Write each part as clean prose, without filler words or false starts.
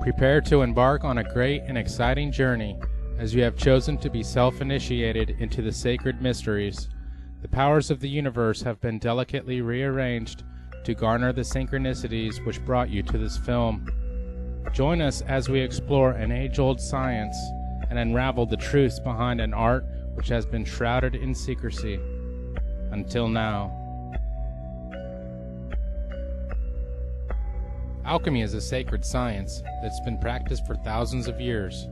Prepare to embark on a great and exciting journey, as you have chosen to be self-initiated into the sacred mysteries. The powers of the universe have been delicately rearranged to garner the synchronicities which brought you to this film. Join us as we explore an age-old science and unravel the truths behind an art which has been shrouded in secrecy. Until now. Alchemy is a sacred science that's been practiced for thousands of years.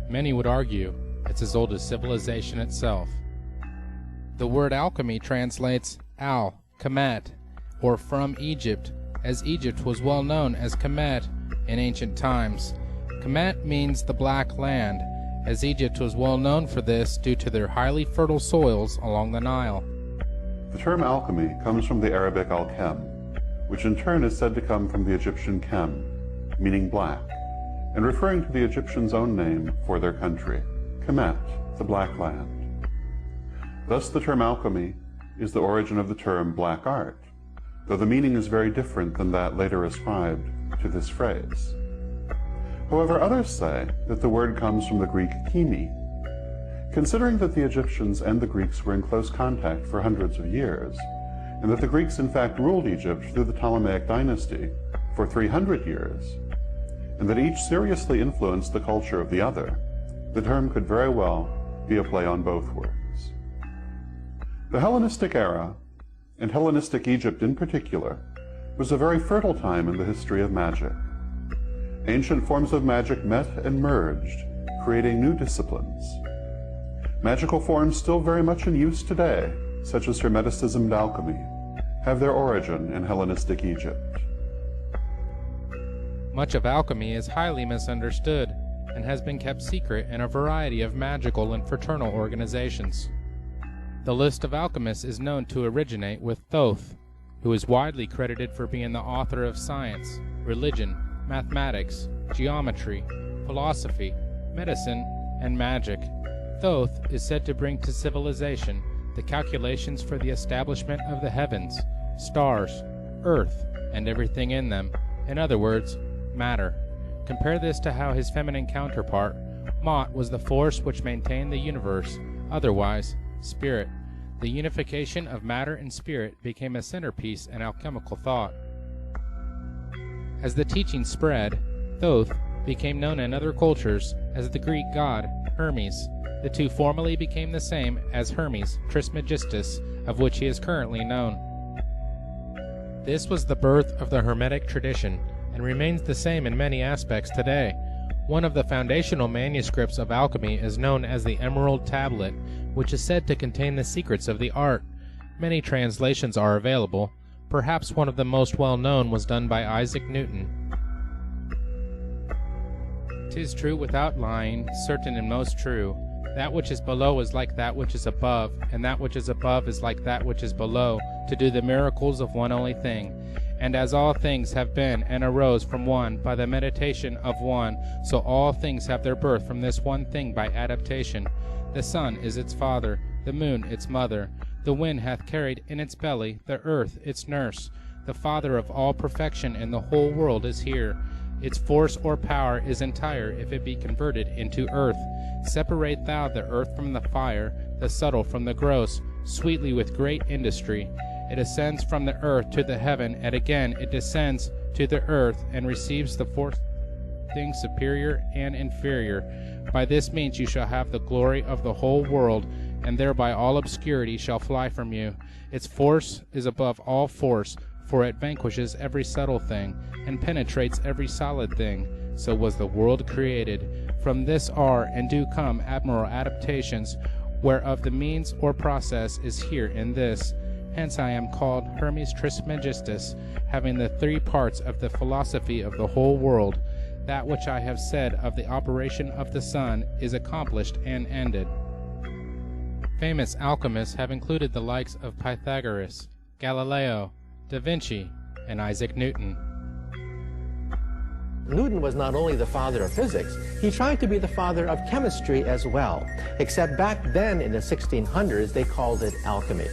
Many would argue it's as old as civilization itself. The word alchemy translates al, Kemet, or from Egypt, as Egypt was well known as Kemet in ancient times. Kemet means the black land, as Egypt was well known for this due to their highly fertile soils along the Nile. The term alchemy comes from the Arabic al-Chem, which in turn is said to come from the Egyptian Chem, meaning black, and referring to the Egyptians' own name for their country, Kemet, the Black Land. Thus the term alchemy is the origin of the term black art, though the meaning is very different than that later ascribed to this phrase. However, others say that the word comes from the Greek chemi. Considering that the Egyptians and the Greeks were in close contact for hundreds of years, and that the Greeks in fact ruled Egypt through the Ptolemaic dynasty for 300 years, and that each seriously influenced the culture of the other, the term could very well be a play on both words. The Hellenistic era, and Hellenistic Egypt in particular, was a very fertile time in the history of magic. Ancient forms of magic met and merged, creating new disciplines. Magical forms still very much in use today, such as Hermeticism and alchemy, have their origin in Hellenistic Egypt. Much of alchemy is highly misunderstood and has been kept secret in a variety of magical and fraternal organizations. The list of alchemists is known to originate with Thoth, who is widely credited for being the author of science, religion, mathematics, geometry, philosophy, medicine, and magic. Thoth is said to bring to civilization the calculations for the establishment of the heavens, stars, earth, and everything in them. In other words, matter. Compare this to how his feminine counterpart, Mot, was the force which maintained the universe, otherwise, spirit. The unification of matter and spirit became a centerpiece in alchemical thought. As the teaching spread, Thoth became known in other cultures as the Greek god Hermes. The two formally became the same as Hermes Trismegistus, of which he is currently known. This was the birth of the Hermetic tradition, and remains the same in many aspects today. One of the foundational manuscripts of alchemy is known as the Emerald Tablet, which is said to contain the secrets of the art. Many translations are available. Perhaps one of the most well-known was done by Isaac Newton. "'Tis true without lying, certain and most true. That which is below is like that which is above, and that which is above is like that which is below, to do the miracles of one only thing. And as all things have been and arose from one by the meditation of one, so all things have their birth from this one thing by adaptation. The sun is its father, the moon its mother. The wind hath carried in its belly, the earth its nurse. The father of all perfection in the whole world is here. Its force or power is entire if it be converted into earth. Separate thou the earth from the fire, the subtle from the gross, sweetly with great industry. It ascends from the earth to the heaven, and again it descends to the earth, and receives the fourth thing superior and inferior. By this means you shall have the glory of the whole world, and thereby all obscurity shall fly from you. Its force is above all force, for it vanquishes every subtle thing, and penetrates every solid thing. So was the world created. From this are and do come admirable adaptations, whereof the means or process is here in this. Hence I am called Hermes Trismegistus, having the three parts of the philosophy of the whole world. That which I have said of the operation of the sun is accomplished and ended." Famous alchemists have included the likes of Pythagoras, Galileo, Da Vinci, and Isaac Newton. Newton was not only the father of physics, he tried to be the father of chemistry as well, except back then in the 1600s they called it alchemy.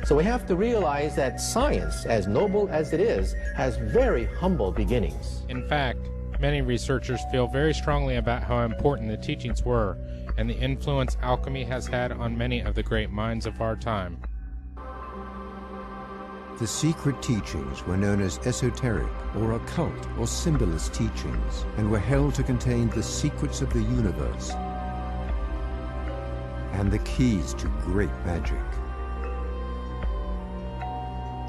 So we have to realize that science, as noble as it is, has very humble beginnings. In fact, Many researchers feel very strongly about how important the teachings were and the influence alchemy has had on many of the great minds of our time. The secret teachings were known as esoteric or occult or symbolist teachings and were held to contain the secrets of the universe and the keys to great magic.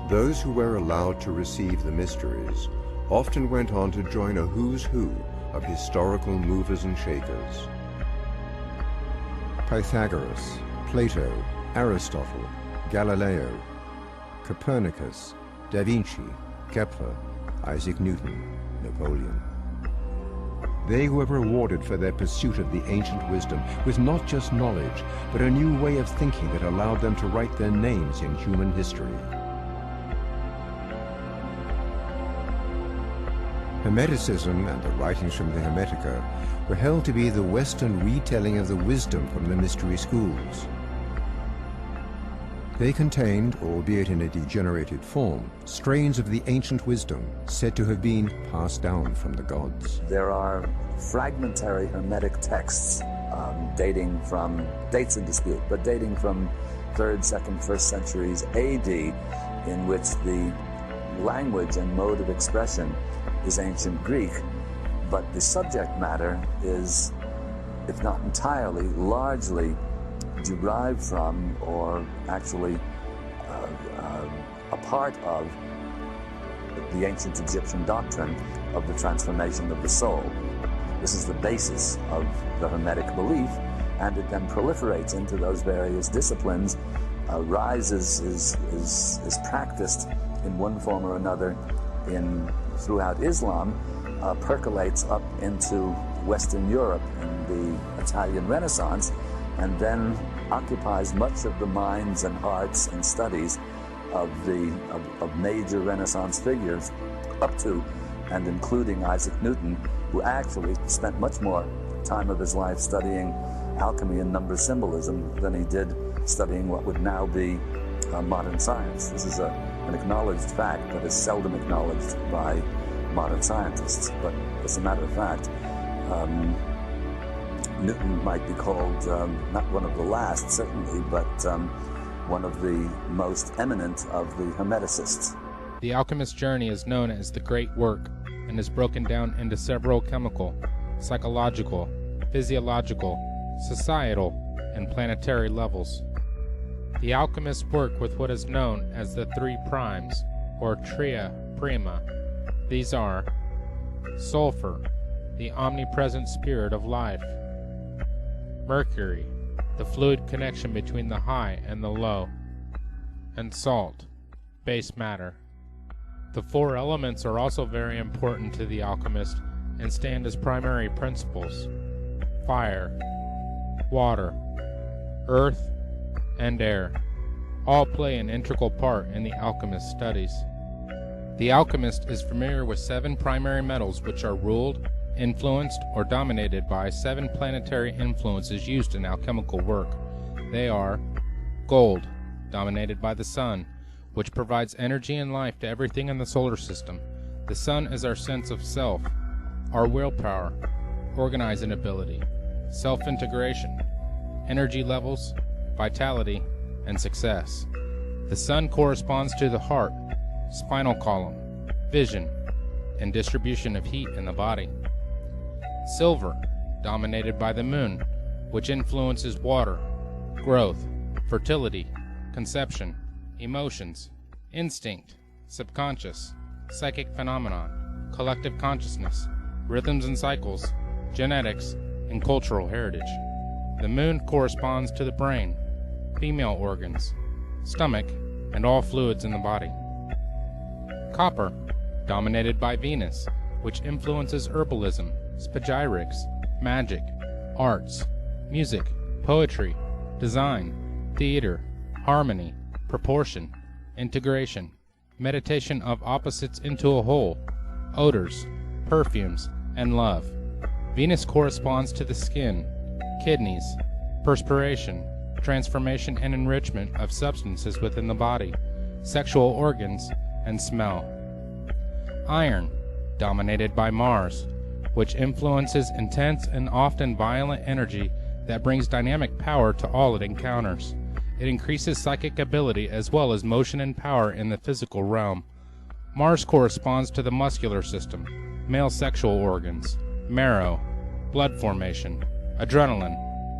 Those who were allowed to receive the mysteries often went on to join a who's who of historical movers and shakers. Pythagoras, Plato, Aristotle, Galileo, Copernicus, Da Vinci, Kepler, Isaac Newton, Napoleon. They were rewarded for their pursuit of the ancient wisdom with not just knowledge, but a new way of thinking that allowed them to write their names in human history. Hermeticism and the writings from the Hermetica were held to be the Western retelling of the wisdom from the mystery schools. They contained, albeit in a degenerated form, strains of the ancient wisdom said to have been passed down from the gods. There are fragmentary Hermetic texts dating from, dates in dispute, but dating from 3rd, 2nd, 1st centuries AD, in which the language and mode of expression is ancient Greek, but the subject matter is, if not entirely, largely derived from, or actually a part of, the ancient Egyptian doctrine of the transformation of the soul. This is the basis of the Hermetic belief, and it then proliferates into those various disciplines, is practiced in one form or another throughout Islam, percolates up into Western Europe in the Italian Renaissance, and then occupies much of the minds and hearts and studies of major Renaissance figures, up to and including Isaac Newton, who actually spent much more time of his life studying alchemy and number symbolism than he did studying what would now be modern science. This is an acknowledged fact that is seldom acknowledged by modern scientists, but as a matter of fact, Newton might be called not one of the last, certainly, but one of the most eminent of the Hermeticists. The alchemist's journey is known as the Great Work and is broken down into several chemical, psychological, physiological, societal, and planetary levels. The alchemists work with what is known as the 3 primes, or tria prima. These are sulfur, the omnipresent spirit of life; mercury, the fluid connection between the high and the low; and salt, base matter. The 4 elements are also very important to the alchemist and stand as primary principles: fire, water, earth, and air. All play an integral part in the alchemist's studies. The alchemist is familiar with 7 primary metals which are ruled, influenced, or dominated by 7 planetary influences used in alchemical work. They are gold, dominated by the sun, which provides energy and life to everything in the solar system. The sun is our sense of self, our willpower, organizing ability, self-integration, energy levels, vitality, and success. The sun corresponds to the heart, spinal column, vision, and distribution of heat in the body. Silver, dominated by the moon, which influences water, growth, fertility, conception, emotions, instinct, subconscious, psychic phenomenon, collective consciousness, rhythms and cycles, genetics, and cultural heritage. The moon corresponds to the brain, female organs, stomach, and all fluids in the body. Copper, dominated by Venus, which influences herbalism, spagyrics, magic, arts, music, poetry, design, theater, harmony, proportion, integration, meditation of opposites into a whole, odors, perfumes, and love. Venus corresponds to the skin, kidneys, perspiration, transformation and enrichment of substances within the body, sexual organs, and smell. Iron, dominated by Mars, which influences intense and often violent energy that brings dynamic power to all it encounters. It increases psychic ability as well as motion and power in the physical realm. Mars corresponds to the muscular system, male sexual organs, marrow, blood formation, adrenaline,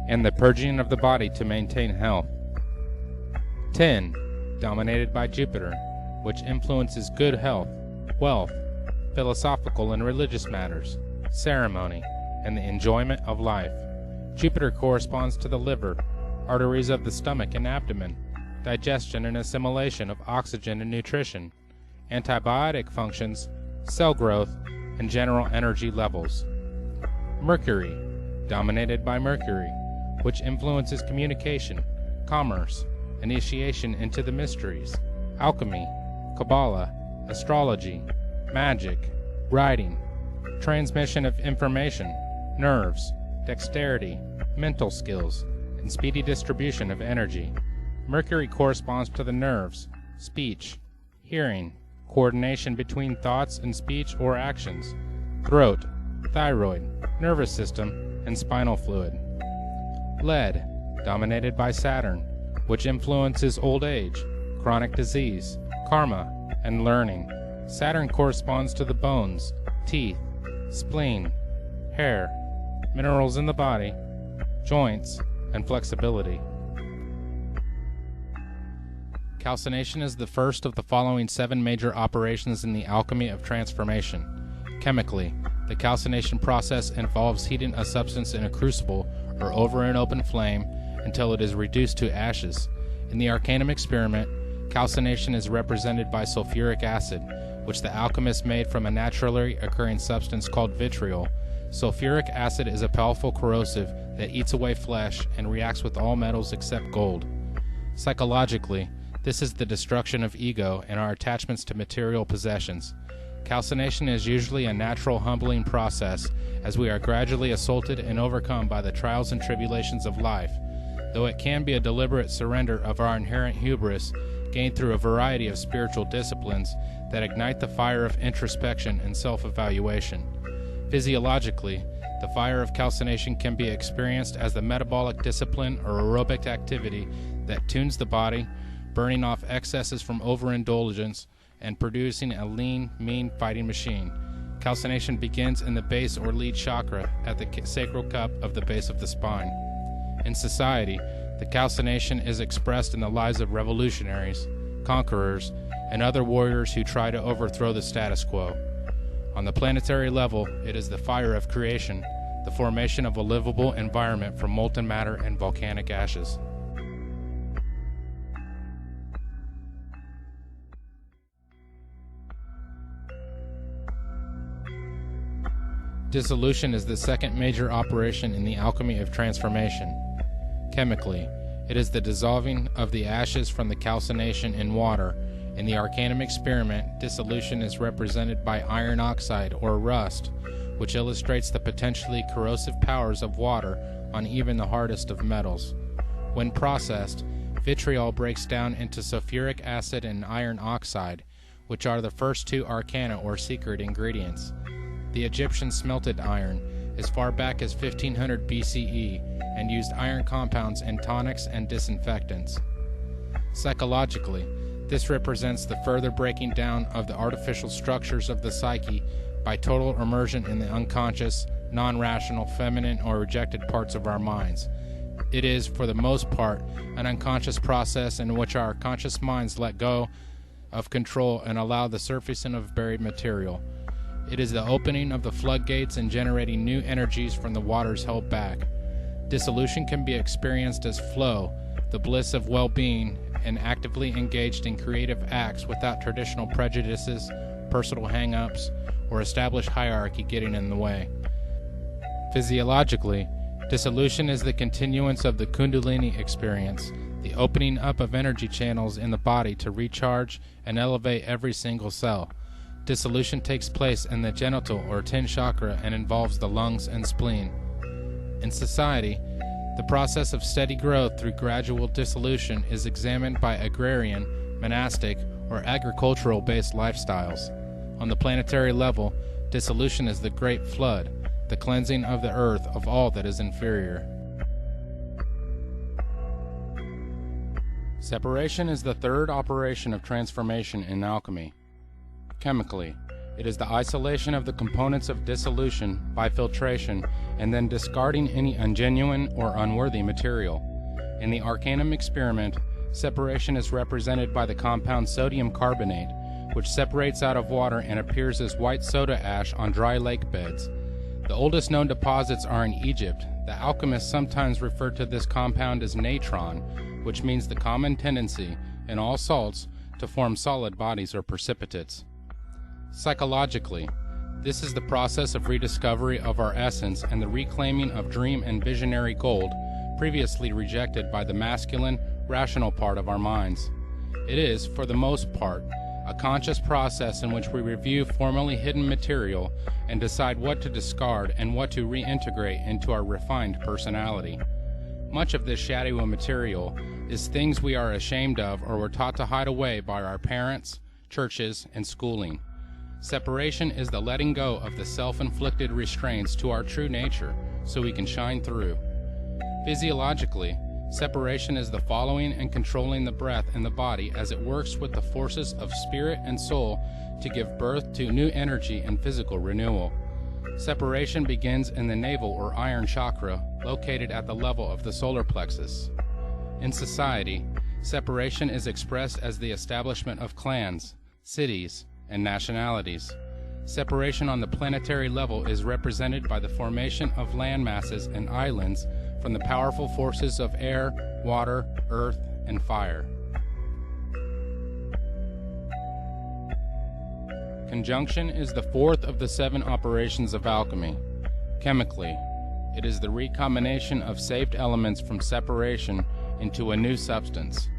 and the purging of the body to maintain health. 10. Dominated by Jupiter, which influences good health, wealth, philosophical and religious matters, ceremony, and the enjoyment of life. Jupiter corresponds to the liver, arteries of the stomach and abdomen, digestion and assimilation of oxygen and nutrition, antibiotic functions, cell growth, and general energy levels. Mercury, dominated by Mercury, which influences communication, commerce, initiation into the mysteries, alchemy, Kabbalah, astrology, magic, writing, transmission of information, nerves, dexterity, mental skills, and speedy distribution of energy. Mercury corresponds to the nerves, speech, hearing, coordination between thoughts and speech or actions, throat, thyroid, nervous system, and spinal fluid. Lead, dominated by Saturn, which influences old age, chronic disease, karma, and learning. Saturn corresponds to the bones, teeth, spleen, hair, minerals in the body, joints, and flexibility. Calcination is the first of the following 7 major operations in the alchemy of transformation. Chemically, the calcination process involves heating a substance in a crucible or over an open flame until it is reduced to ashes. In the Arcanum experiment, calcination is represented by sulfuric acid, which the alchemist made from a naturally occurring substance called vitriol. Sulfuric acid is a powerful corrosive that eats away flesh and reacts with all metals except gold. Psychologically, this is the destruction of ego and our attachments to material possessions. Calcination is usually a natural humbling process as we are gradually assaulted and overcome by the trials and tribulations of life, though it can be a deliberate surrender of our inherent hubris gained through a variety of spiritual disciplines that ignite the fire of introspection and self-evaluation. Physiologically, the fire of calcination can be experienced as the metabolic discipline or aerobic activity that tunes the body, burning off excesses from overindulgence and producing a lean, mean fighting machine. Calcination begins in the base or lead chakra at the sacral cup of the base of the spine. In society, the calcination is expressed in the lives of revolutionaries, conquerors, and other warriors who try to overthrow the status quo. On the planetary level, it is the fire of creation, the formation of a livable environment from molten matter and volcanic ashes. Dissolution is the second major operation in the alchemy of transformation. Chemically, it is the dissolving of the ashes from the calcination in water. In the Arcanum experiment, dissolution is represented by iron oxide or rust, which illustrates the potentially corrosive powers of water on even the hardest of metals. When processed, vitriol breaks down into sulfuric acid and iron oxide, which are the first 2 arcana or secret ingredients. The Egyptians smelted iron as far back as 1500 BCE and used iron compounds in tonics and disinfectants. Psychologically, this represents the further breaking down of the artificial structures of the psyche by total immersion in the unconscious, non-rational, feminine, or rejected parts of our minds. It is, for the most part, an unconscious process in which our conscious minds let go of control and allow the surfacing of buried material. It is the opening of the floodgates and generating new energies from the waters held back. Dissolution can be experienced as flow, the bliss of well-being, and actively engaged in creative acts without traditional prejudices, personal hang-ups, or established hierarchy getting in the way. Physiologically, dissolution is the continuance of the Kundalini experience, the opening up of energy channels in the body to recharge and elevate every single cell. Dissolution takes place in the genital or 10 chakra and involves the lungs and spleen. In society, the process of steady growth through gradual dissolution is examined by agrarian, monastic, or agricultural-based lifestyles. On the planetary level, dissolution is the great flood, the cleansing of the earth of all that is inferior. Separation is the third operation of transformation in alchemy. Chemically, it is the isolation of the components of dissolution by filtration and then discarding any ungenuine or unworthy material. In the Arcanum experiment, separation is represented by the compound sodium carbonate, which separates out of water and appears as white soda ash on dry lake beds. The oldest known deposits are in Egypt. The alchemists sometimes refer to this compound as natron, which means the common tendency in all salts to form solid bodies or precipitates. Psychologically, this is the process of rediscovery of our essence and the reclaiming of dream and visionary gold previously rejected by the masculine, rational part of our minds. It is, for the most part, a conscious process in which we review formerly hidden material and decide what to discard and what to reintegrate into our refined personality. Much of this shadowy material is things we are ashamed of or were taught to hide away by our parents, churches, and schooling. Separation is the letting go of the self-inflicted restraints to our true nature so we can shine through. Physiologically, separation is the following and controlling the breath and the body as it works with the forces of spirit and soul to give birth to new energy and physical renewal. Separation begins in the navel or iron chakra, located at the level of the solar plexus. In society, separation is expressed as the establishment of clans, cities, and nationalities. Separation on the planetary level is represented by the formation of land masses and islands from the powerful forces of air, water, earth, and fire. Conjunction is the fourth of the 7 operations of alchemy. Chemically, it is the recombination of saved elements from separation into a new substance.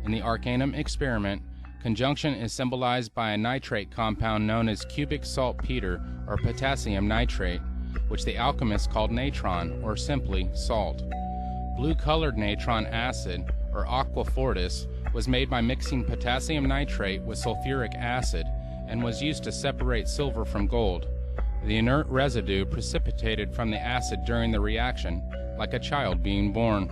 In the Arcanum experiment, conjunction is symbolized by a nitrate compound known as cubic saltpeter or potassium nitrate, which the alchemists called natron, or simply salt. Blue-colored natron acid, or aqua fortis, was made by mixing potassium nitrate with sulfuric acid and was used to separate silver from gold. The inert residue precipitated from the acid during the reaction, like a child being born.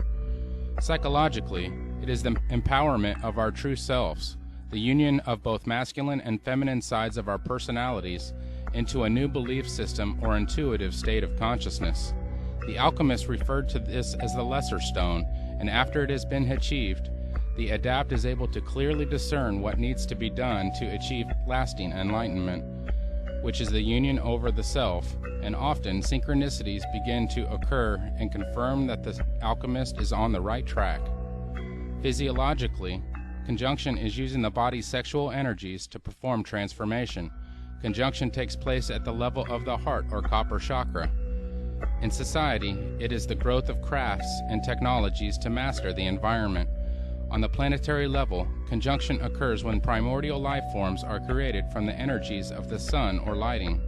Psychologically, it is the empowerment of our true selves, the union of both masculine and feminine sides of our personalities into a new belief system or intuitive state of consciousness. The alchemists referred to this as the lesser stone, and after it has been achieved, the adept is able to clearly discern what needs to be done to achieve lasting enlightenment, which is the union over the self, and often synchronicities begin to occur and confirm that the alchemist is on the right track. Physiologically, conjunction is using the body's sexual energies to perform transformation. Conjunction takes place at the level of the heart or copper chakra. In society, it is the growth of crafts and technologies to master the environment. On the planetary level, conjunction occurs when primordial life forms are created from the energies of the sun or lighting.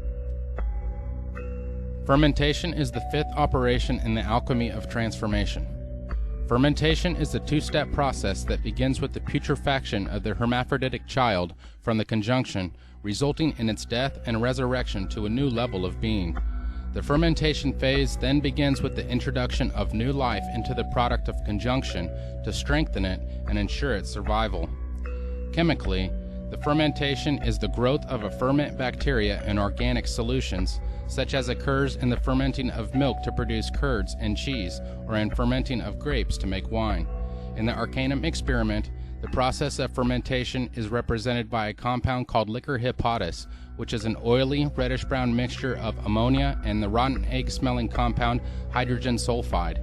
Fermentation is the 5th operation in the alchemy of transformation. Fermentation is a 2-step process that begins with the putrefaction of the hermaphroditic child from the conjunction, resulting in its death and resurrection to a new level of being. The fermentation phase then begins with the introduction of new life into the product of conjunction to strengthen it and ensure its survival. Chemically, the fermentation is the growth of a ferment bacteria in organic solutions, such as occurs in the fermenting of milk to produce curds and cheese, or in fermenting of grapes to make wine. In the Arcanum experiment, the process of fermentation is represented by a compound called liquor hepatis, which is an oily, reddish-brown mixture of ammonia and the rotten egg-smelling compound hydrogen sulfide.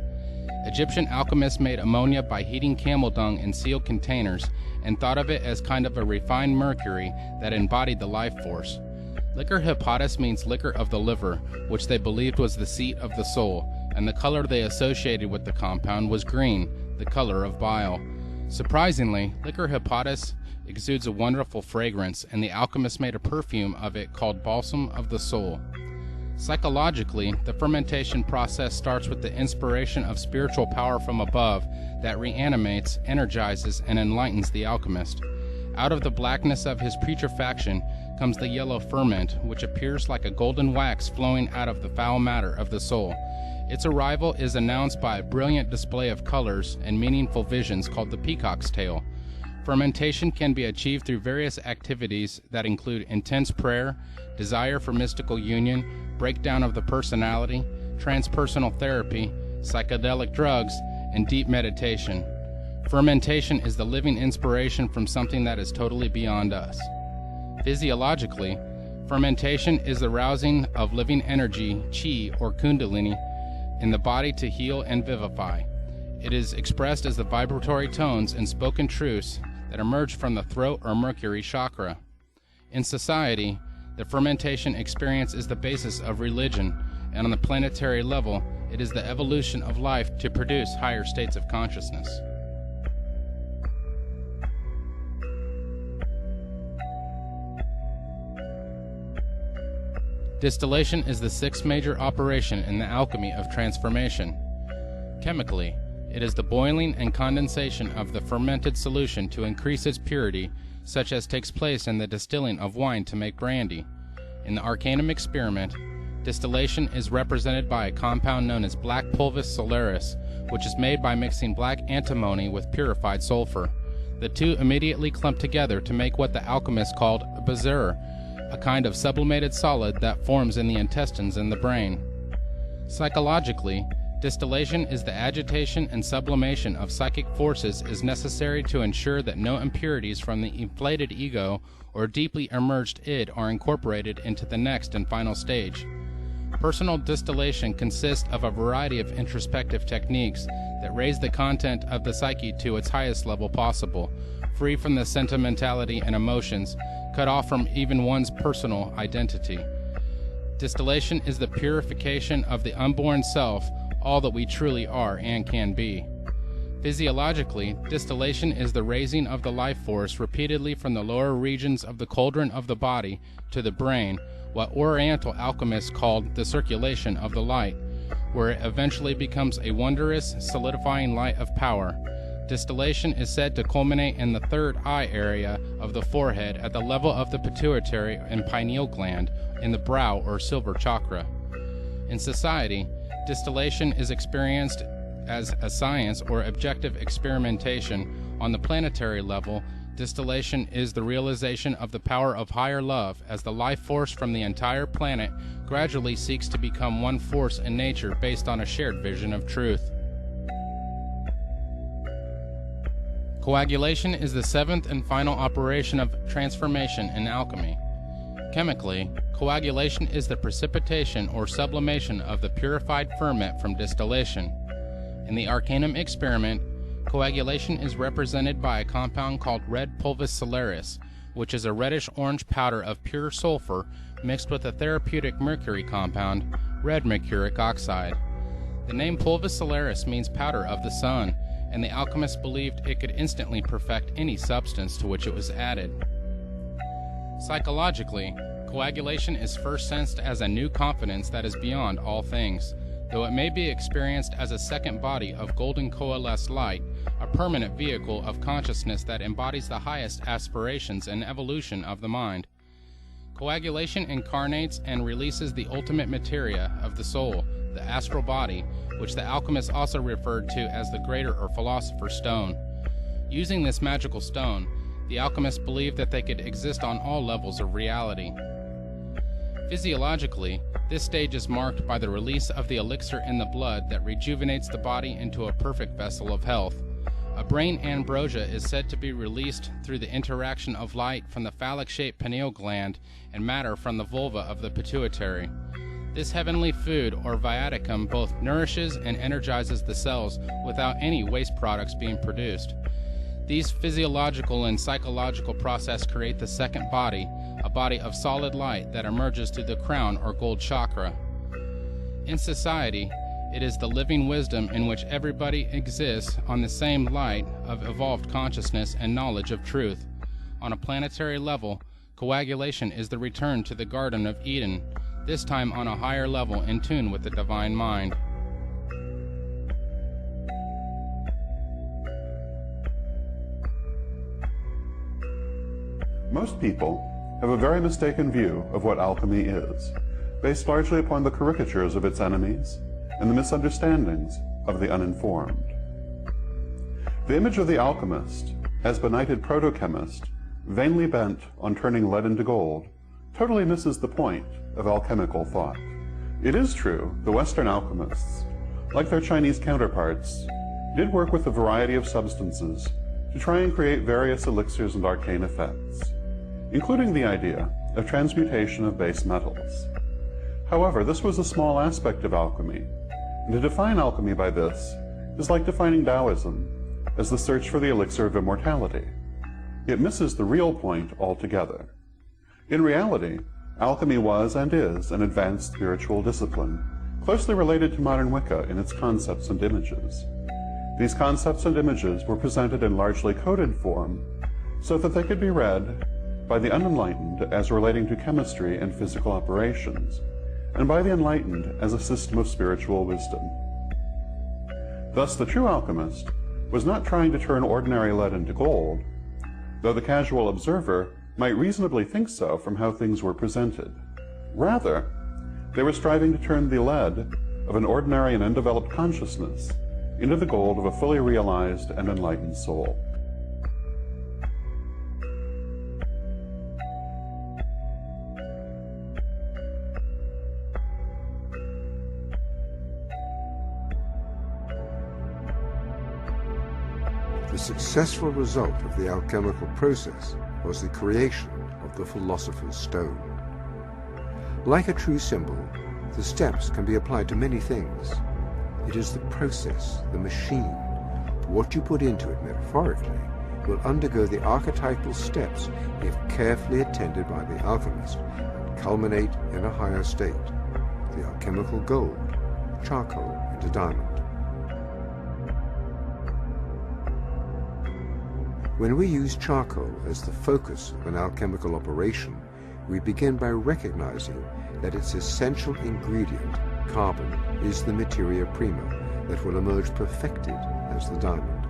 Egyptian alchemists made ammonia by heating camel dung in sealed containers and thought of it as kind of a refined mercury that embodied the life force. Liquor hepatis means liquor of the liver, which they believed was the seat of the soul, and the color they associated with the compound was green, the color of bile. Surprisingly, liquor hepatis exudes a wonderful fragrance, and the alchemists made a perfume of it called balsam of the soul. Psychologically, the fermentation process starts with the inspiration of spiritual power from above that reanimates, energizes, and enlightens the alchemist. Out of the blackness of his putrefaction comes the yellow ferment, which appears like a golden wax flowing out of the foul matter of the soul. Its arrival is announced by a brilliant display of colors and meaningful visions called the peacock's tail. Fermentation can be achieved through various activities that include intense prayer, desire for mystical union, breakdown of the personality, transpersonal therapy, psychedelic drugs, and deep meditation. Fermentation is the living inspiration from something that is totally beyond us. Physiologically, fermentation is the rousing of living energy, chi or kundalini, in the body to heal and vivify. It is expressed as the vibratory tones and spoken truths that emerge from the throat or Mercury chakra. In society, the fermentation experience is the basis of religion, and on the planetary level, it is the evolution of life to produce higher states of consciousness. Distillation is the sixth major operation in the alchemy of transformation. Chemically, it is the boiling and condensation of the fermented solution to increase its purity, such as takes place in the distilling of wine to make brandy. In the Arcanum experiment, distillation is represented by a compound known as black pulvis solaris, which is made by mixing black antimony with purified sulfur. The two immediately clump together to make what the alchemists called a bezoar, a kind of sublimated solid that forms in the intestines and the brain. Psychologically, distillation is the agitation and sublimation of psychic forces is necessary to ensure that no impurities from the inflated ego or deeply emerged id are incorporated into the next and final stage. Personal distillation consists of a variety of introspective techniques that raise the content of the psyche to its highest level possible, free from the sentimentality and emotions, cut off from even one's personal identity. Distillation is the purification of the unborn self, all that we truly are and can be. Physiologically, distillation is the raising of the life force repeatedly from the lower regions of the cauldron of the body to the brain, what Oriental alchemists called the circulation of the light, where it eventually becomes a wondrous, solidifying light of power. Distillation is said to culminate in the third eye area of the forehead at the level of the pituitary and pineal gland in the brow or silver chakra. In society, distillation is experienced as a science or objective experimentation. On the planetary level, distillation is the realization of the power of higher love as the life force from the entire planet gradually seeks to become one force in nature based on a shared vision of truth. Coagulation is the seventh and final operation of transformation in alchemy. Chemically, coagulation is the precipitation or sublimation of the purified ferment from distillation. In the Arcanum experiment, coagulation is represented by a compound called red pulvis solaris, which is a reddish-orange powder of pure sulfur mixed with a therapeutic mercury compound, red mercuric oxide. The name pulvis solaris means powder of the sun, and the alchemists believed it could instantly perfect any substance to which it was added. Psychologically, coagulation is first sensed as a new confidence that is beyond all things, though it may be experienced as a second body of golden coalesced light, a permanent vehicle of consciousness that embodies the highest aspirations and evolution of the mind. Coagulation incarnates and releases the ultimate materia of the soul, the astral body, which the alchemists also referred to as the greater or philosopher's stone. Using this magical stone, the alchemists believed that they could exist on all levels of reality. Physiologically, this stage is marked by the release of the elixir in the blood that rejuvenates the body into a perfect vessel of health. A brain ambrosia is said to be released through the interaction of light from the phallic-shaped pineal gland and matter from the vulva of the pituitary. This heavenly food, or viaticum, both nourishes and energizes the cells without any waste products being produced. These physiological and psychological processes create the second body, a body of solid light that emerges through the crown or gold chakra. In society, it is the living wisdom in which everybody exists on the same light of evolved consciousness and knowledge of truth. On a planetary level, coagulation is the return to the Garden of Eden, this time on a higher level in tune with the divine mind. Most people have a very mistaken view of what alchemy is, based largely upon the caricatures of its enemies and the misunderstandings of the uninformed. The image of the alchemist, as benighted proto-chemist, vainly bent on turning lead into gold, totally misses the point of alchemical thought. It is true the Western alchemists, like their Chinese counterparts, did work with a variety of substances to try and create various elixirs and arcane effects, including the idea of transmutation of base metals. However, this was a small aspect of alchemy, and to define alchemy by this is like defining Taoism as the search for the elixir of immortality. It misses the real point altogether. In reality, alchemy was and is an advanced spiritual discipline, closely related to modern Wicca in its concepts and images. These concepts and images were presented in largely coded form so that they could be read by the unenlightened as relating to chemistry and physical operations, and by the enlightened as a system of spiritual wisdom. Thus, the true alchemist was not trying to turn ordinary lead into gold, though the casual observer might reasonably think so from how things were presented. Rather, they were striving to turn the lead of an ordinary and undeveloped consciousness into the gold of a fully realized and enlightened soul. The successful result of the alchemical process was the creation of the philosopher's stone. Like a true symbol, the steps can be applied to many things. It is the process, the machine. What you put into it metaphorically will undergo the archetypal steps if carefully attended by the alchemist and culminate in a higher state, the alchemical gold, charcoal, and a diamond. When we use charcoal as the focus of an alchemical operation, we begin by recognizing that its essential ingredient, carbon, is the materia prima that will emerge perfected as the diamond.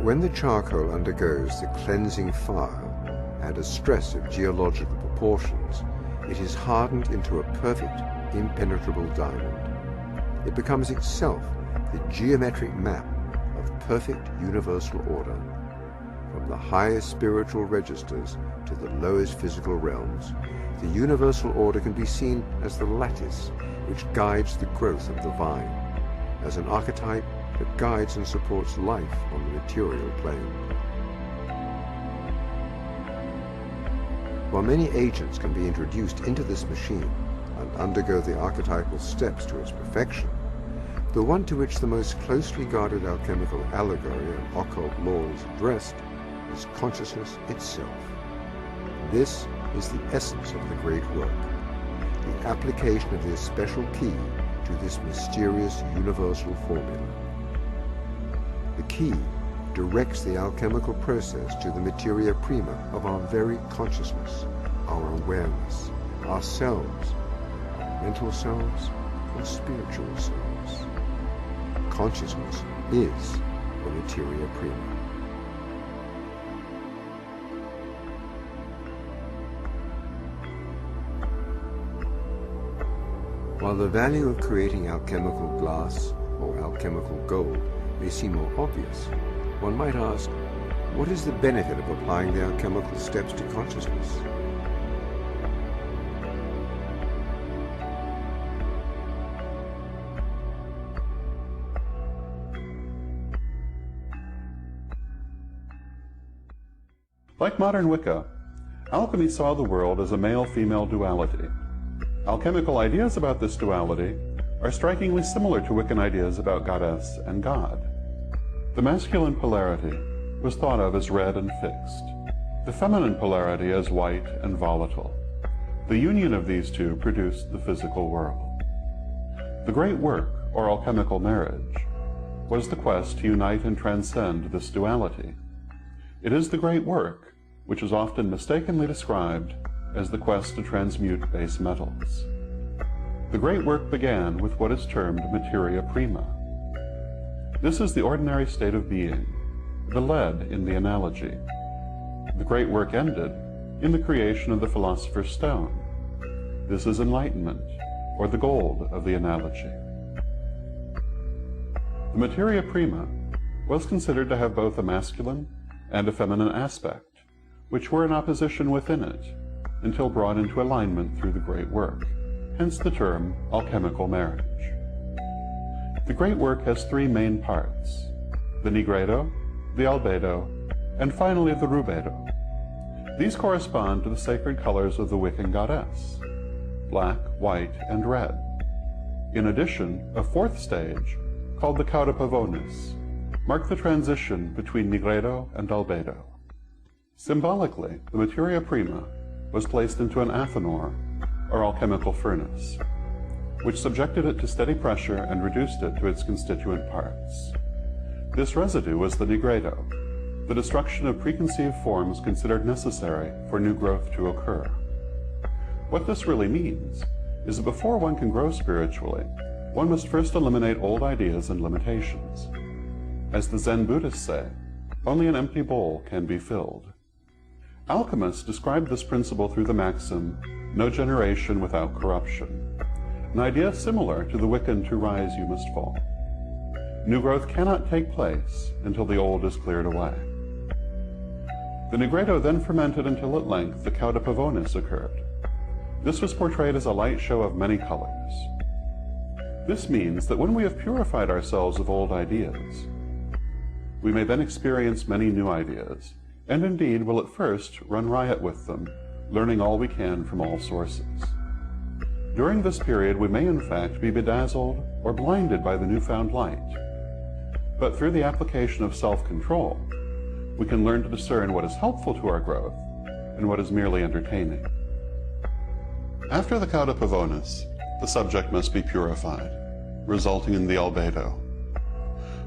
When the charcoal undergoes the cleansing fire and a stress of geological proportions, it is hardened into a perfect, impenetrable diamond. It becomes itself the geometric map of perfect universal order. From the highest spiritual registers to the lowest physical realms, the universal order can be seen as the lattice which guides the growth of the vine, as an archetype that guides and supports life on the material plane. While many agents can be introduced into this machine and undergo the archetypal steps to its perfection, the one to which the most closely guarded alchemical allegory and occult laws addressed is consciousness itself. This is the essence of the great work, the application of this special key to this mysterious universal formula. The key directs the alchemical process to the materia prima of our very consciousness, our awareness, ourselves, our mental selves, or spiritual selves. Consciousness is the materia prima. While the value of creating alchemical glass or alchemical gold may seem more obvious, one might ask, what is the benefit of applying the alchemical steps to consciousness? Like modern Wicca, alchemy saw the world as a male-female duality. Alchemical ideas about this duality are strikingly similar to Wiccan ideas about goddess and god. The masculine polarity was thought of as red and fixed, the feminine polarity as white and volatile. The union of these two produced the physical world. The great work, or alchemical marriage, was the quest to unite and transcend this duality. It is the great work, which is often mistakenly described as the quest to transmute base metals. The great work began with what is termed materia prima. This is the ordinary state of being, the lead in the analogy. The great work ended in the creation of the philosopher's stone. This is enlightenment, or the gold of the analogy. The materia prima was considered to have both a masculine and a feminine aspect, which were in opposition within it, until brought into alignment through the great work, hence the term alchemical marriage. The great work has three main parts: the nigredo, the albedo, and finally the rubedo. These correspond to the sacred colors of the Wiccan goddess: black, white, and red. In addition, a fourth stage, called the cauda pavonis, marked the transition between nigredo and albedo. Symbolically, the materia prima was placed into an athanor, or alchemical furnace, which subjected it to steady pressure and reduced it to its constituent parts. This residue was the nigredo, the destruction of preconceived forms considered necessary for new growth to occur. What this really means is that before one can grow spiritually, one must first eliminate old ideas and limitations. As the Zen Buddhists say, only an empty bowl can be filled. Alchemists described this principle through the maxim, "No generation without corruption," an idea similar to the Wiccan "To rise you must fall." New growth cannot take place until the old is cleared away. The nigredo then fermented until at length the cauda pavonis occurred. This was portrayed as a light show of many colors. This means that when we have purified ourselves of old ideas, we may then experience many new ideas, and indeed will at first run riot with them, learning all we can from all sources. During this period we may in fact be bedazzled or blinded by the newfound light, but through the application of self-control, we can learn to discern what is helpful to our growth and what is merely entertaining. After the cauda pavonis, the subject must be purified, resulting in the albedo.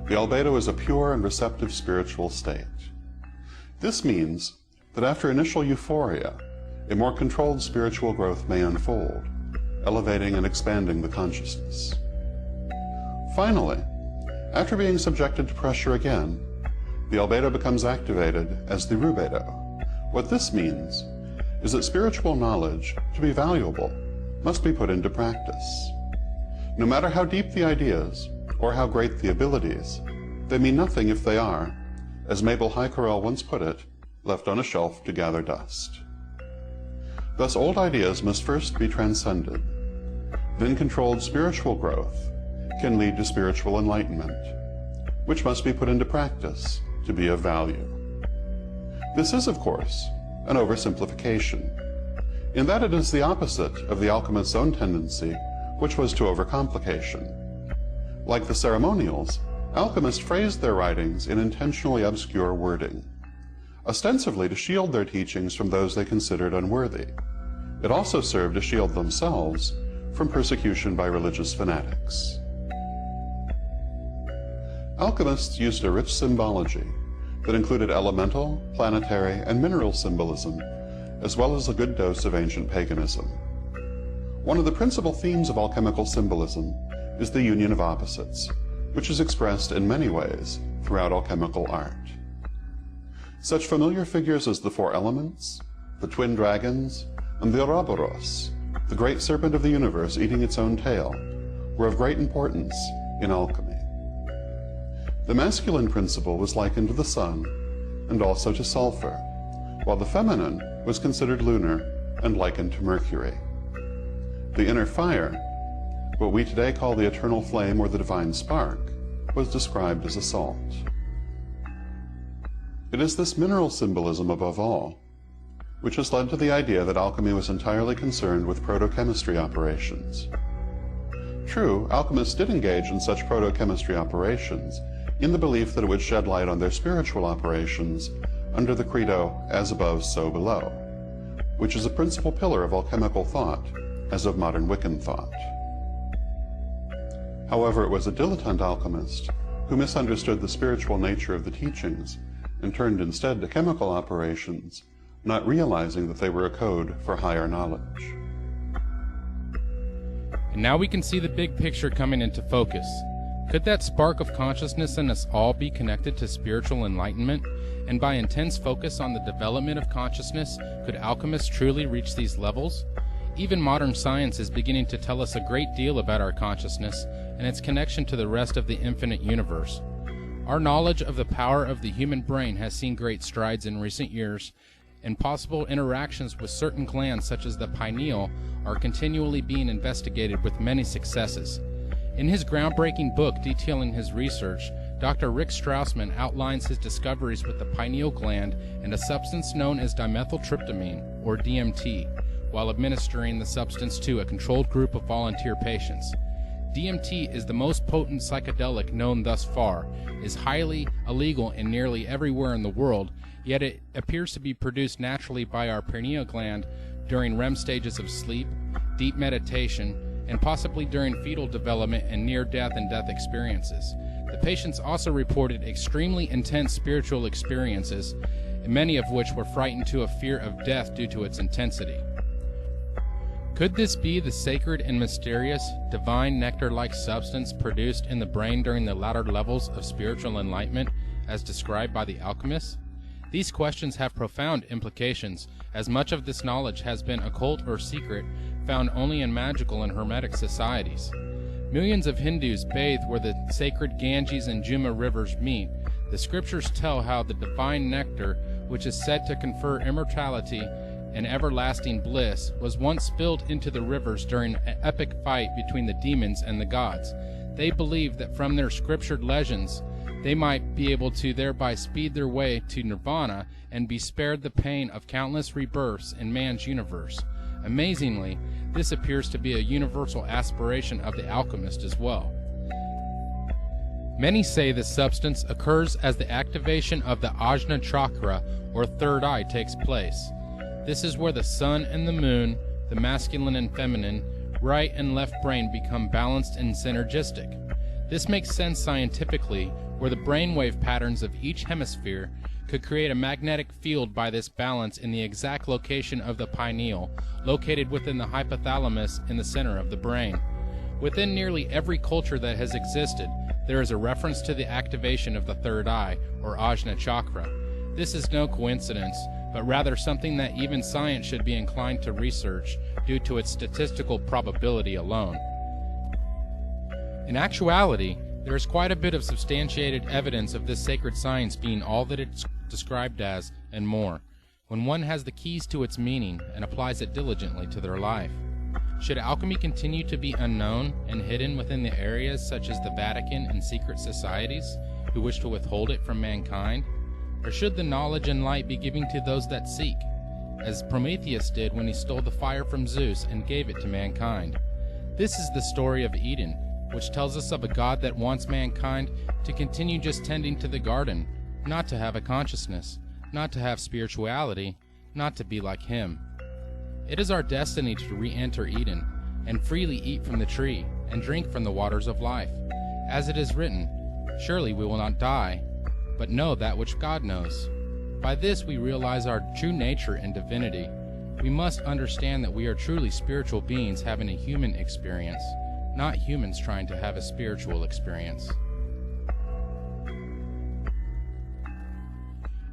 The albedo is a pure and receptive spiritual state. This means that after initial euphoria, a more controlled spiritual growth may unfold, elevating and expanding the consciousness. Finally, after being subjected to pressure again, the albedo becomes activated as the rubedo. What this means is that spiritual knowledge, to be valuable, must be put into practice. No matter how deep the ideas, or how great the abilities, they mean nothing if they are, as Mabel Heikerel once put it, left on a shelf to gather dust. Thus old ideas must first be transcended. Then controlled spiritual growth can lead to spiritual enlightenment, which must be put into practice to be of value. This is, of course, an oversimplification, in that it is the opposite of the alchemist's own tendency, which was to overcomplication. Like the ceremonials, alchemists phrased their writings in intentionally obscure wording, ostensibly to shield their teachings from those they considered unworthy. It also served to shield themselves from persecution by religious fanatics. Alchemists used a rich symbology that included elemental, planetary, and mineral symbolism, as well as a good dose of ancient paganism. One of the principal themes of alchemical symbolism is the union of opposites, which is expressed in many ways throughout alchemical art. Such familiar figures as the four elements, the twin dragons, and the Ouroboros, the great serpent of the universe eating its own tail, were of great importance in alchemy. The masculine principle was likened to the sun and also to sulfur, while the feminine was considered lunar and likened to Mercury. The inner fire, what we today call the eternal flame or the divine spark, was described as a salt. It is this mineral symbolism above all which has led to the idea that alchemy was entirely concerned with protochemistry operations. True, alchemists did engage in such protochemistry operations in the belief that it would shed light on their spiritual operations under the credo, as above, so below, which is a principal pillar of alchemical thought, as of modern Wiccan thought. However, it was a dilettante alchemist who misunderstood the spiritual nature of the teachings and turned instead to chemical operations, not realizing that they were a code for higher knowledge. And now we can see the big picture coming into focus. Could that spark of consciousness in us all be connected to spiritual enlightenment? And by intense focus on the development of consciousness, could alchemists truly reach these levels? Even modern science is beginning to tell us a great deal about our consciousness and its connection to the rest of the infinite universe. Our knowledge of the power of the human brain has seen great strides in recent years, and possible interactions with certain glands such as the pineal are continually being investigated with many successes. In his groundbreaking book detailing his research, Dr. Rick Strassman outlines his discoveries with the pineal gland and a substance known as dimethyltryptamine, or DMT, while administering the substance to a controlled group of volunteer patients. DMT is the most potent psychedelic known thus far, is highly illegal in nearly everywhere in the world, yet it appears to be produced naturally by our pineal gland during REM stages of sleep, deep meditation, and possibly during fetal development and near-death and death experiences. The patients also reported extremely intense spiritual experiences, many of which were frightened to a fear of death due to its intensity. Could this be the sacred and mysterious, divine nectar-like substance produced in the brain during the latter levels of spiritual enlightenment, as described by the alchemists? These questions have profound implications, as much of this knowledge has been occult or secret, found only in magical and hermetic societies. Millions of Hindus bathe where the sacred Ganges and Juma rivers meet. The scriptures tell how the divine nectar, which is said to confer immortality and everlasting bliss, was once spilled into the rivers during an epic fight between the demons and the gods. They believed that from their scriptured legends, they might be able to thereby speed their way to nirvana and be spared the pain of countless rebirths in man's universe. Amazingly, this appears to be a universal aspiration of the alchemist as well. Many say this substance occurs as the activation of the Ajna chakra, or third eye, takes place. This is where the sun and the moon, the masculine and feminine, right and left brain become balanced and synergistic. This makes sense scientifically, where the brainwave patterns of each hemisphere could create a magnetic field by this balance in the exact location of the pineal, located within the hypothalamus in the center of the brain. Within nearly every culture that has existed, there is a reference to the activation of the third eye, or Ajna chakra. This is no coincidence, but rather something that even science should be inclined to research due to its statistical probability alone. In actuality, there is quite a bit of substantiated evidence of this sacred science being all that it's described as, and more, when one has the keys to its meaning and applies it diligently to their life. Should alchemy continue to be unknown and hidden within the areas such as the Vatican and secret societies who wish to withhold it from mankind? Or should the knowledge and light be given to those that seek, as Prometheus did when he stole the fire from Zeus and gave it to mankind? This is the story of Eden, which tells us of a God that wants mankind to continue just tending to the garden, not to have a consciousness, not to have spirituality, not to be like him. It is our destiny to re-enter Eden, and freely eat from the tree, and drink from the waters of life. As it is written, surely we will not die, but know that which God knows. By this we realize our true nature and divinity. We must understand that we are truly spiritual beings having a human experience, not humans trying to have a spiritual experience.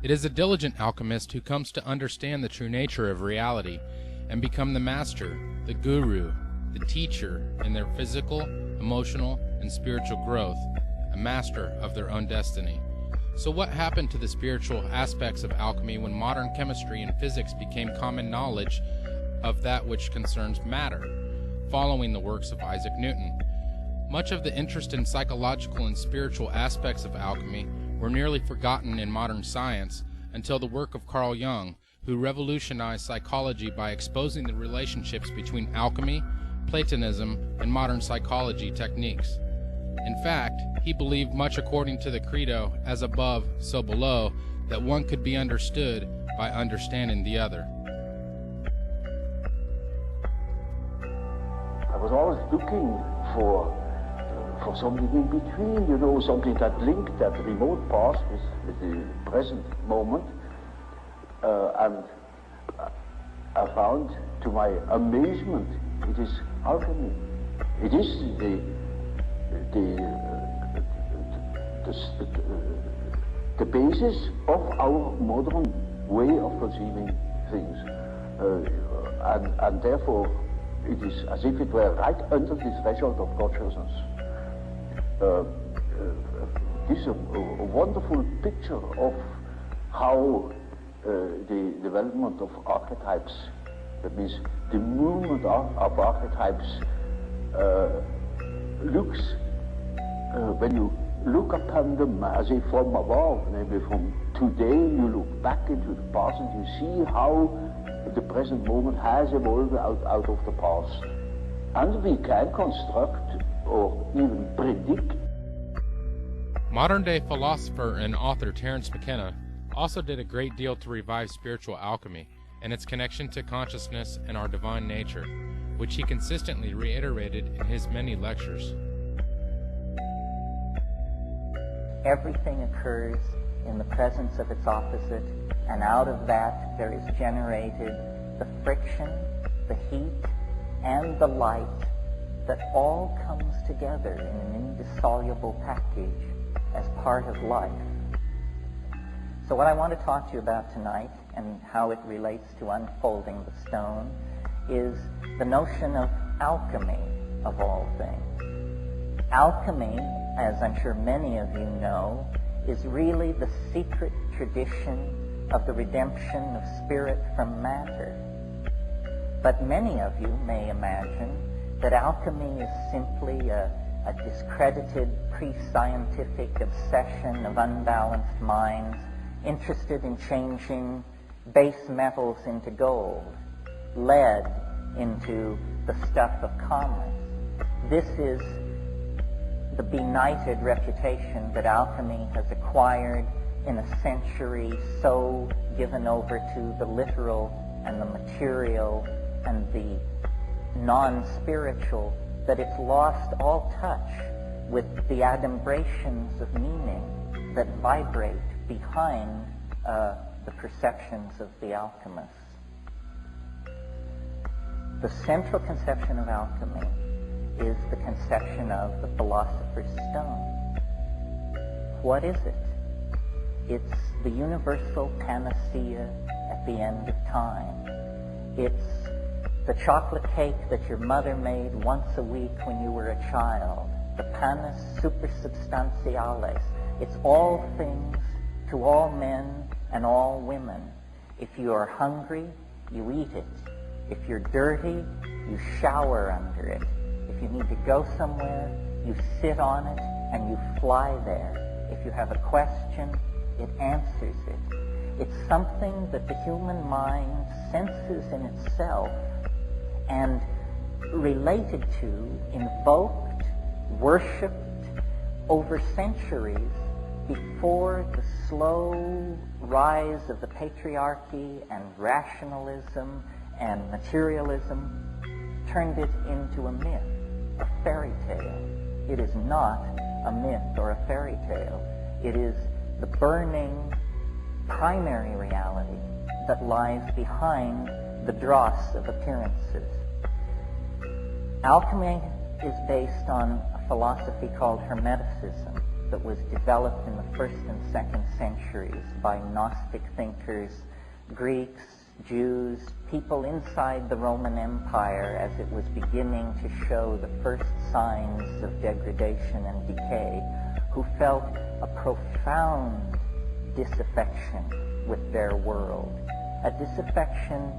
It is a diligent alchemist who comes to understand the true nature of reality and become the master, the guru, the teacher in their physical, emotional, and spiritual growth, a master of their own destiny. So what happened to the spiritual aspects of alchemy when modern chemistry and physics became common knowledge of that which concerns matter, following the works of Isaac Newton? Much of the interest in psychological and spiritual aspects of alchemy were nearly forgotten in modern science until the work of Carl Jung, who revolutionized psychology by exposing the relationships between alchemy, Platonism, and modern psychology techniques. In fact, he believed, much according to the credo, as above, so below, that one could be understood by understanding the other. I was always looking for something in between, you know, something that linked that remote past with the present moment. And I found, to my amazement, it is alchemy. It is the the basis of our modern way of conceiving things. And therefore, it is as if it were right under the threshold of consciousness. This is a wonderful picture of how the development of archetypes, that means the movement of archetypes, looks when you look upon them as if from above, maybe from today you look back into the past and you see how the present moment has evolved out of the past. And we can construct or even predict. Modern-day philosopher and author Terence McKenna also did a great deal to revive spiritual alchemy and its connection to consciousness and our divine nature, which he consistently reiterated in his many lectures. Everything occurs in the presence of its opposite, and out of that there is generated the friction, the heat, and the light that all comes together in an indissoluble package as part of life. So what I want to talk to you about tonight, and how it relates to unfolding the stone, is the notion of alchemy, of all things. Alchemy, as I'm sure many of you know, is really the secret tradition of the redemption of spirit from matter. But many of you may imagine that alchemy is simply a discredited pre-scientific obsession of unbalanced minds interested in changing base metals into gold, lead into the stuff of commerce. This is the benighted reputation that alchemy has acquired in a century so given over to the literal and the material and the non-spiritual that it's lost all touch with the adumbrations of meaning that vibrate behind the perceptions of the alchemists. The central conception of alchemy is the conception of the philosopher's stone. What is it? It's the universal panacea at the end of time. It's the chocolate cake that your mother made once a week when you were a child, the panis supersubstantialis. It's all things to all men and all women. If you are hungry, you eat it. If you're dirty, you shower under it. If you need to go somewhere, you sit on it and you fly there. If you have a question, it answers it. It's something that the human mind senses in itself and related to, invoked, worshipped over centuries before the slow rise of the patriarchy and rationalism and materialism turned it into a myth, a fairy tale. It is not a myth or a fairy tale. It is the burning primary reality that lies behind the dross of appearances. Alchemy is based on a philosophy called Hermeticism that was developed in the 1st and 2nd centuries by Gnostic thinkers, Greeks, Jews, people inside the Roman Empire as it was beginning to show the first signs of degradation and decay, who felt a profound disaffection with their world, a disaffection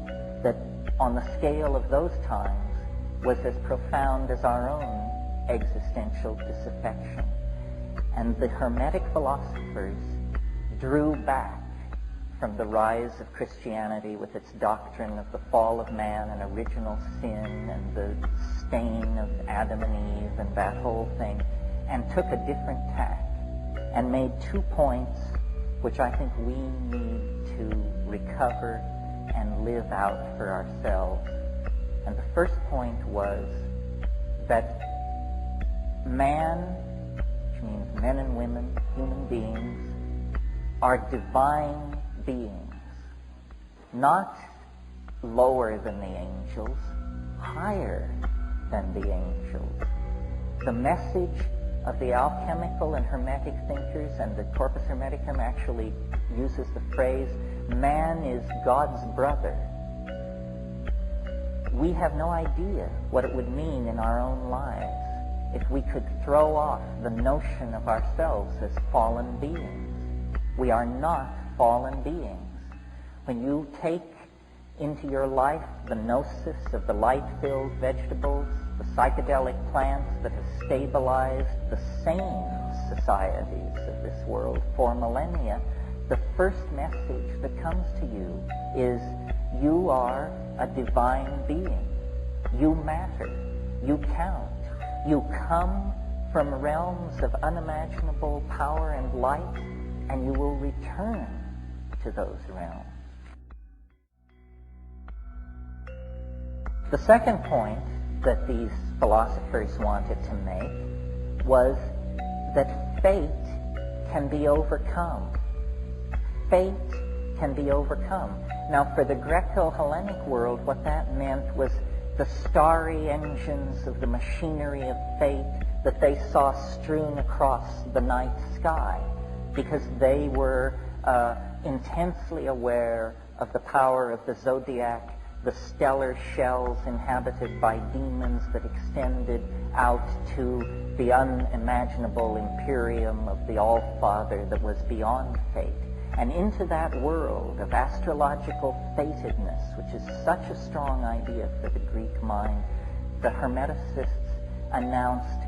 that on the scale of those times was as profound as our own existential disaffection. And the Hermetic philosophers drew back from the rise of Christianity with its doctrine of the fall of man and original sin and the stain of Adam and Eve and that whole thing, and took a different tack and made 2 points which I think we need to recover and live out for ourselves. And the first point was that man, which means men and women, human beings, are divine beings, not lower than the angels, higher than the angels. The message of the alchemical and hermetic thinkers, and the Corpus Hermeticum actually uses the phrase, man is God's brother. We have no idea what it would mean in our own lives if we could throw off the notion of ourselves as fallen beings. We are not fallen beings. When you take into your life the gnosis of the light-filled vegetables, the psychedelic plants that have stabilized the sane societies of this world for millennia, the first message that comes to you is you are a divine being. You matter. You count. You come from realms of unimaginable power and light, and you will return to those realms. The second point that these philosophers wanted to make was that fate can be overcome. Fate can be overcome. Now, for the Greco-Hellenic world, what that meant was the starry engines of the machinery of fate that they saw strewn across the night sky, because they were intensely aware of the power of the zodiac, the stellar shells inhabited by demons that extended out to the unimaginable imperium of the All-Father that was beyond fate. And into that world of astrological fatedness, which is such a strong idea for the Greek mind, the Hermeticists announced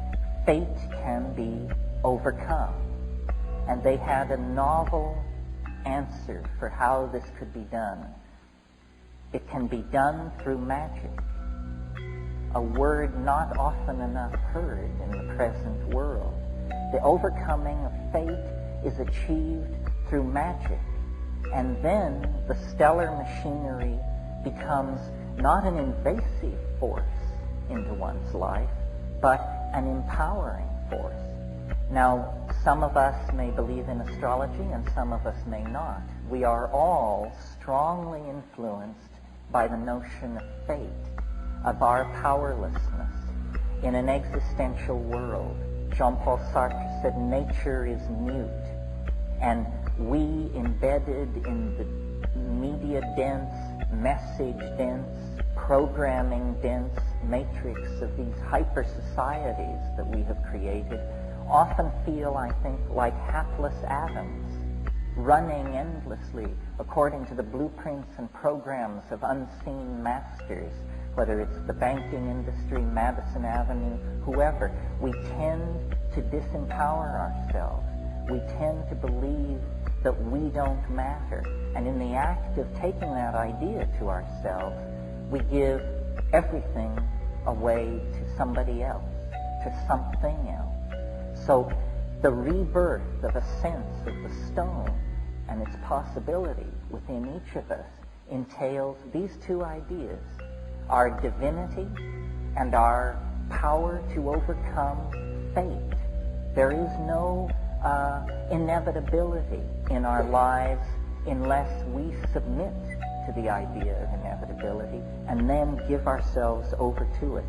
fate can be overcome. And they had a novel answer for how this could be done. It can be done through magic, a word not often enough heard in the present world. The overcoming of fate is achieved through magic, and then the stellar machinery becomes not an invasive force into one's life, but an empowering force. Now, some of us may believe in astrology and some of us may not. We are all strongly influenced by the notion of fate, of our powerlessness in an existential world. Jean-Paul Sartre said nature is mute, and we, embedded in the media-dense, message-dense, programming-dense matrix of these hyper-societies that we have created, often feel, I think, like hapless atoms, running endlessly according to the blueprints and programs of unseen masters, whether it's the banking industry, Madison Avenue, whoever. We tend to disempower ourselves. We tend to believe that we don't matter. And in the act of taking that idea to ourselves, we give everything away to somebody else, to something else. So the rebirth of a sense of the stone and its possibility within each of us entails these two ideas: our divinity and our power to overcome fate. There is no inevitability in our lives unless we submit to the idea of inevitability and then give ourselves over to it.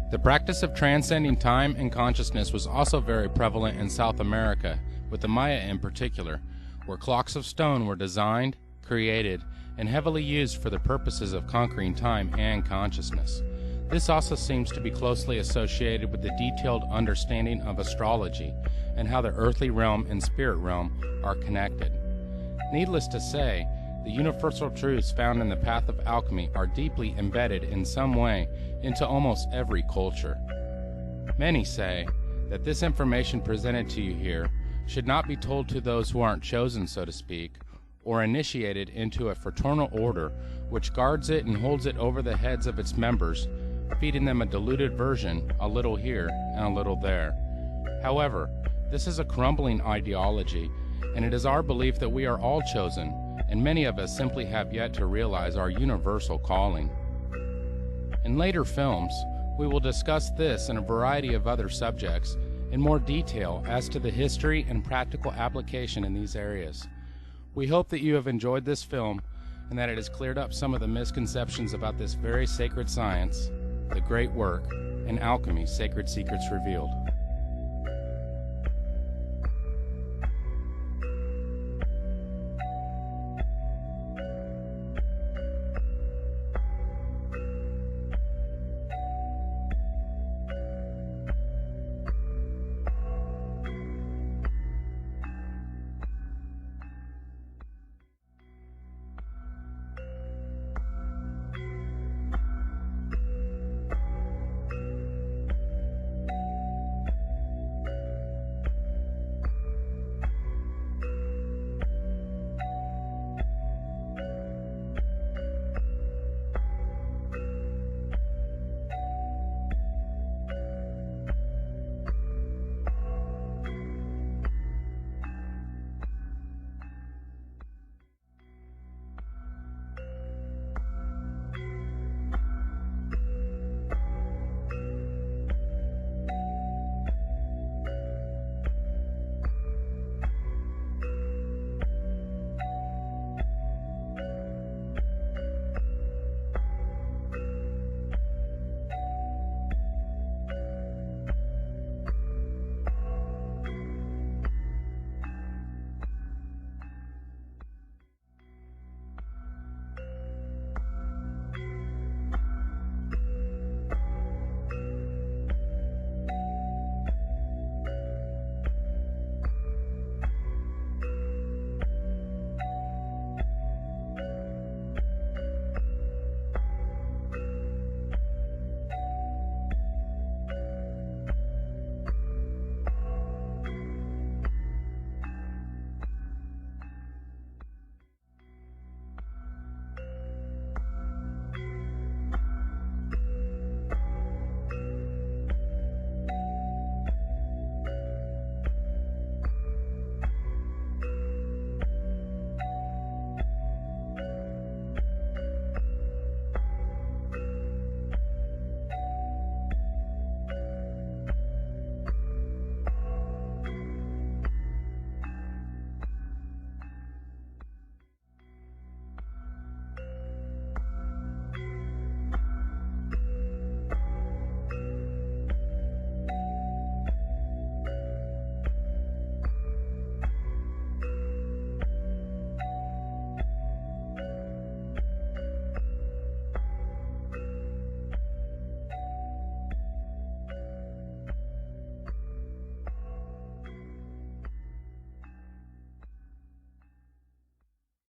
The practice of transcending time and consciousness was also very prevalent in South America, with the Maya in particular, where clocks of stone were designed, created, and heavily used for the purposes of conquering time and consciousness. This also seems to be closely associated with the detailed understanding of astrology and how the earthly realm and spirit realm are connected. Needless to say, the universal truths found in the path of alchemy are deeply embedded in some way into almost every culture. Many say that this information presented to you here should not be told to those who aren't chosen, so to speak, or initiated into a fraternal order which guards it and holds it over the heads of its members, feeding them a diluted version, a little here and a little there. However, this is a crumbling ideology, and it is our belief that we are all chosen, and many of us simply have yet to realize our universal calling. In later films, we will discuss this and a variety of other subjects in more detail as to the history and practical application in these areas. We hope that you have enjoyed this film and that it has cleared up some of the misconceptions about this very sacred science, the great work, and Alchemy, Sacred Secrets Revealed.